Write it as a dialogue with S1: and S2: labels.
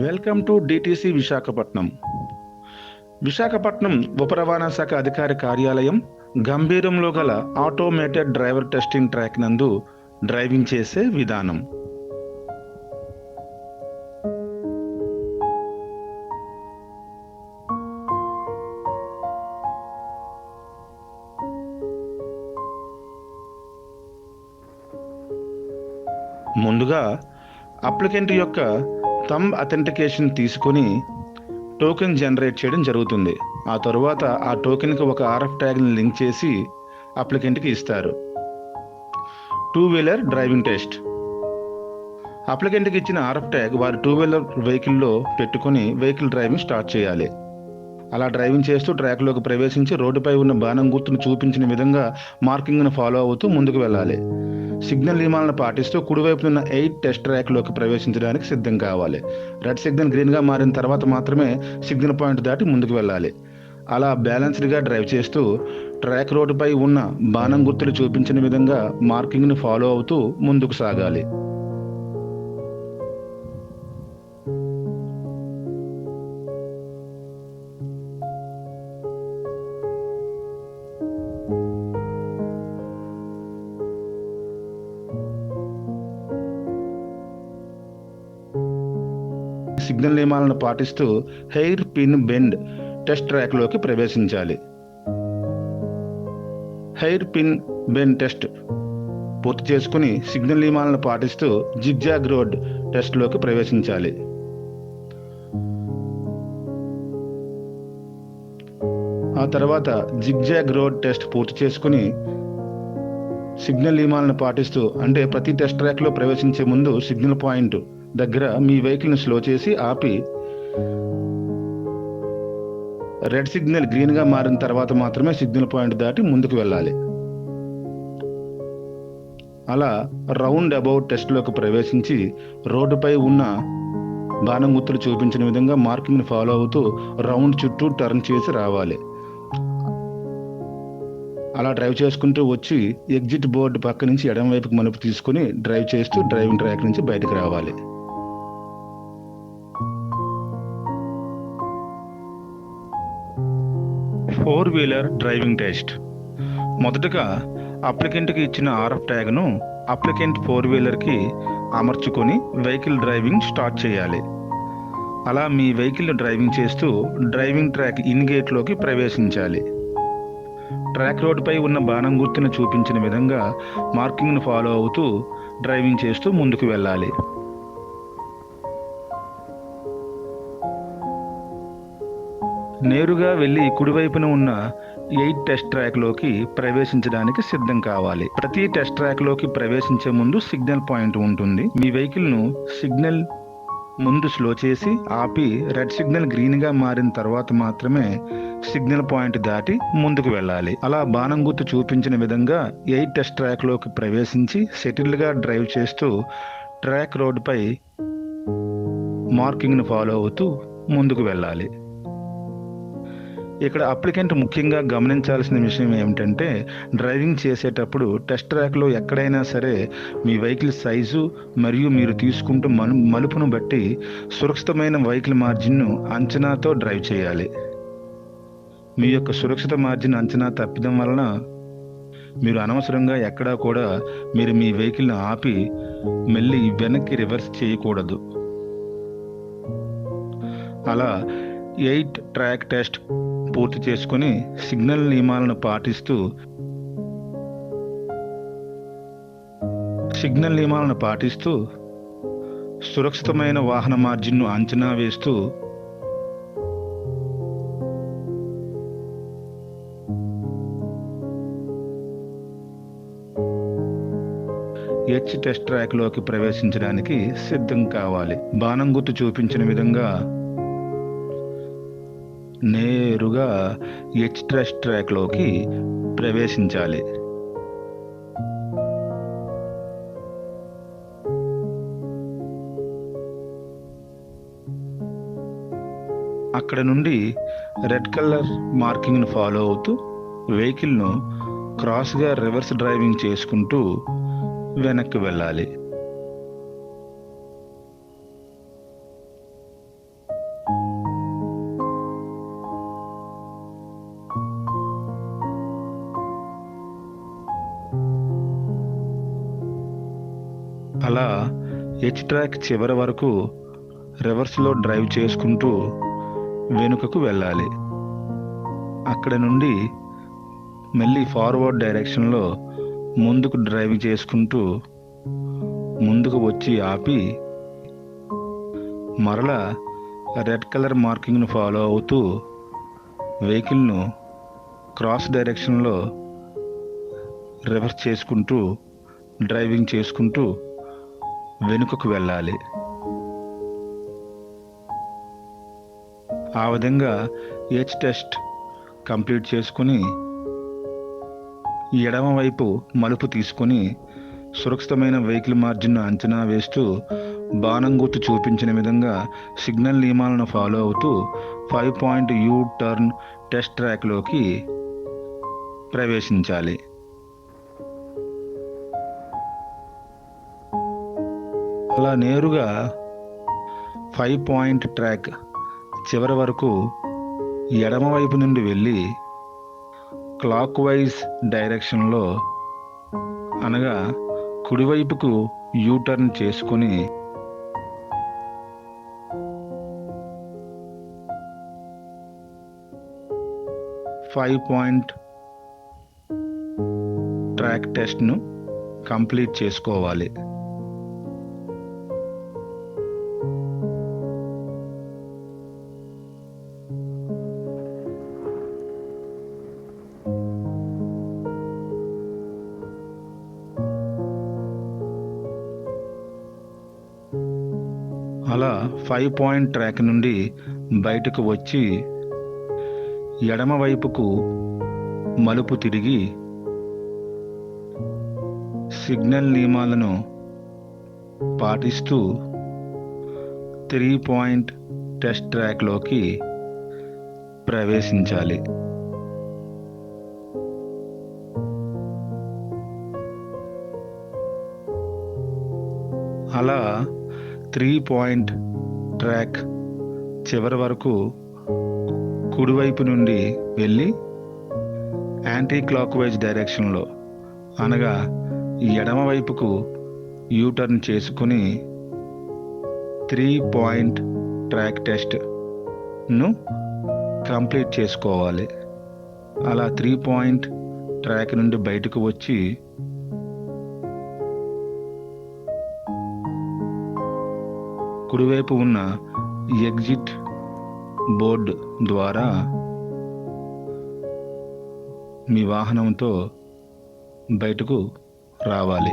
S1: Welcome to DTC Visakhapatnam. Visakhapatnam ఉప రవాణా శాఖ అధికారి కార్యాలయం గంభీరంలో గల ఆటోమేటెడ్ డ్రైవర్ టెస్టింగ్ ట్రాక్ నందు డ్రైవింగ్ చేసే విధానం. ముందుగా అప్లికెంట్ యొక్క థంబ్ అథెంటికేషన్ తీసుకొని టోకెన్ జనరేట్ చేయడం జరుగుతుంది. ఆ తరువాత ఆ టోకెన్కి ఒక RF ట్యాగ్ని లింక్ చేసి అప్లికెంట్కి ఇస్తారు. 2 వీలర్ డ్రైవింగ్ టెస్ట్. అప్లికెంట్కి ఇచ్చిన RF ట్యాగ్ వారి 2 వీలర్ వెహికల్లో పెట్టుకొని వెహికల్ డ్రైవింగ్ స్టార్ట్ చేయాలి. అలా డ్రైవింగ్ చేస్తూ ట్రాక్లోకి ప్రవేశించి రోడ్డుపై ఉన్న బాణం గుర్తును చూపించిన విధంగా మార్కింగ్ను ఫాలో అవుతూ ముందుకు వెళ్ళాలి. సిగ్నల్ నియమాలను పాటిస్తూ కుడివైపునున్న 8 టెస్ట్ ట్రాక్లోకి ప్రవేశించడానికి సిద్ధం కావాలి. రెడ్ సిగ్నల్ గ్రీన్గా మారిన తర్వాత మాత్రమే సిగ్నల్ పాయింట్ దాటి ముందుకు వెళ్ళాలి. అలా బ్యాలెన్స్డ్గా డ్రైవ్ చేస్తూ ట్రాక్ రోడ్డుపై ఉన్న బాణం గుర్తులు చూపించిన విధంగా మార్కింగ్ను ఫాలో అవుతూ ముందుకు సాగాలి. సిగ్నల్ నియమాలను పాటిస్తూ హెయిర్ పిన్ బెండ్ టెస్ట్ ట్రాక్లోకి ప్రవేశించాలి. హెయిర్ పిన్ బెండ్ టెస్ట్ పూర్తి చేసుకుని సిగ్నల్ నియమాలను పాటిస్తూ జిగ్జాగ్ రోడ్ టెస్ట్లోకి ప్రవేశించాలి. ఆ తర్వాత జిగ్జాగ్ రోడ్ టెస్ట్ పూర్తి చేసుకుని సిగ్నల్ నియమాలను పాటిస్తూ, అంటే ప్రతి టెస్ట్ ట్రాక్లో ప్రవేశించే ముందు సిగ్నల్ పాయింట్ దగ్గర మీ వెహికల్ని స్లో చేసి ఆపి రెడ్ సిగ్నల్ గ్రీన్గా మారిన తర్వాత మాత్రమే సిగ్నల్ పాయింట్ దాటి ముందుకు వెళ్ళాలి. అలా రౌండ్ అబౌట్ టెస్ట్లోకి ప్రవేశించి రోడ్డుపై ఉన్న బాణం గుర్తులు చూపించిన విధంగా మార్కింగ్ని ఫాలో అవుతూ రౌండ్ చుట్టూ టర్న్ చేసి రావాలి. అలా డ్రైవ్ చేసుకుంటూ వచ్చి ఎగ్జిట్ బోర్డు పక్క నుంచి ఎడమ వైపుకి మలుపు తీసుకుని డ్రైవ్ చేస్తూ డ్రైవింగ్ ట్రాక్ నుంచి బయటకు రావాలి. Four wheeler driving test. మొదటగా అప్లికెంట్కి ఇచ్చిన RF ట్యాగ్ను అప్లికెంట్ 4 వీలర్కి అమర్చుకొని వెహికల్ డ్రైవింగ్ స్టార్ట్ చేయాలి. అలా మీ వెహికల్ డ్రైవింగ్ చేస్తూ డ్రైవింగ్ ట్రాక్ ఇన్ గేట్లోకి ప్రవేశించాలి. ట్రాక్ రోడ్డుపై ఉన్న బాణం గుర్తును చూపించిన విధంగా మార్కింగ్ను ఫాలో అవుతూ డ్రైవింగ్ చేస్తూ ముందుకు వెళ్ళాలి. నేరుగా వెళ్ళి కుడివైపున ఉన్న 8 టెస్ట్ ట్రాక్లోకి ప్రవేశించడానికి సిద్ధం కావాలి. ప్రతి టెస్ట్ ట్రాక్లోకి ప్రవేశించే ముందు సిగ్నల్ పాయింట్ ఉంటుంది. మీ వెహికల్ను సిగ్నల్ ముందు స్లో చేసి ఆపి రెడ్ సిగ్నల్ గ్రీన్గా మారిన తర్వాత మాత్రమే సిగ్నల్ పాయింట్ దాటి ముందుకు వెళ్ళాలి. అలా బాణం గుర్తు చూపించిన విధంగా 8 టెస్ట్ ట్రాక్లోకి ప్రవేశించి సెటిల్డ్గా డ్రైవ్ చేస్తూ ట్రాక్ రోడ్డుపై మార్కింగ్ను ఫాలో అవుతూ ముందుకు వెళ్ళాలి. ఇక్కడ అప్లికెంట్ ముఖ్యంగా గమనించాల్సిన విషయం ఏమిటంటే, డ్రైవింగ్ చేసేటప్పుడు టెస్ట్ ట్రాక్లో ఎక్కడైనా సరే మీ వెహికల్ సైజు మరియు మీరు తీసుకుంటూ మలుపును బట్టి సురక్షితమైన వెహికల్ మార్జిన్ను అంచనాతో డ్రైవ్ చేయాలి. మీ యొక్క సురక్షిత మార్జిన్ అంచనా తప్పిదం వలన మీరు అనవసరంగా ఎక్కడా కూడా మీరు మీ వెహికల్ని ఆపి మళ్ళీ వెనక్కి రివర్స్ చేయకూడదు. అలా 8 ట్రాక్ టెస్ట్ పూర్తి చేసుకుని సిగ్నల్ నియమాలను పాటిస్తూ సురక్షితమైన వాహన మార్జిన్ను అంచనా వేస్తూ H టెస్ట్ ట్రాక్లోకి ప్రవేశించడానికి సిద్ధం కావాలి. బాణం గుర్తు చూపించిన విధంగా నేరుగా H టెస్ట్ ట్రాక్లోకి ప్రవేశించాలి. అక్కడ నుండి రెడ్ కలర్ మార్కింగ్ను ఫాలో అవుతూ వెహికల్ను క్రాస్గా రివర్స్ డ్రైవింగ్ చేసుకుంటూ వెనక్కి వెళ్ళాలి. అలా హెచ్ ట్రాక్ చివరి వరకు రివర్స్లో డ్రైవ్ చేసుకుంటూ వెనుకకు వెళ్ళాలి. అక్కడ నుండి మళ్ళీ ఫార్వర్డ్ డైరెక్షన్లో ముందుకు డ్రైవ్ చేసుకుంటూ ముందుకు వచ్చి ఆపి మరలా రెడ్ కలర్ మార్కింగ్ను ఫాలో అవుతూ వెహికల్ను క్రాస్ డైరెక్షన్లో రివర్స్ చేసుకుంటూ డ్రైవింగ్ చేసుకుంటూ వెనుకకు వెళ్ళాలి. ఆ విధంగా హెచ్ టెస్ట్ కంప్లీట్ చేసుకుని ఎడమవైపు మలుపు తీసుకొని సురక్షితమైన వెహికల్ మార్జిన్ను అంచనా వేస్తూ బాణం గుర్తు చూపించిన విధంగా సిగ్నల్ నియమాలను ఫాలో అవుతూ 5 పాయింట్ యూ టర్న్ టెస్ట్ ట్రాక్లోకి ప్రవేశించాలి. అలా నేరుగా 5 పాయింట్ ట్రాక్ చివరి వరకు ఎడమవైపు నుండి వెళ్ళి క్లాక్ వైజ్ డైరెక్షన్లో అనగా కుడివైపుకు యూటర్న్ చేసుకొని ఫైవ్ పాయింట్ ట్రాక్ టెస్ట్ను కంప్లీట్ చేసుకోవాలి. అలా 5 పాయింట్ ట్రాక్ నుండి బయటకు వచ్చి ఎడమవైపుకు మలుపు తిరిగి సిగ్నల్ నియమాలను పాటిస్తూ 3 పాయింట్ టెస్ట్ ట్రాక్లోకి ప్రవేశించాలి. అలా 3 పాయింట్ ట్రాక్ చివరి వరకు కుడివైపు నుండి వెళ్ళి యాంటీ క్లాక్ వైజ్ డైరెక్షన్లో అనగా ఎడమవైపుకు యూటర్న్ చేసుకుని 3 పాయింట్ ట్రాక్ టెస్ట్ను కంప్లీట్ చేసుకోవాలి. అలా 3 పాయింట్ ట్రాక్ నుండి బయటకు వచ్చి కుడివైపు ఉన్న ఎగ్జిట్ బోర్డు ద్వారా మీ వాహనంతో బయటకు రావాలి.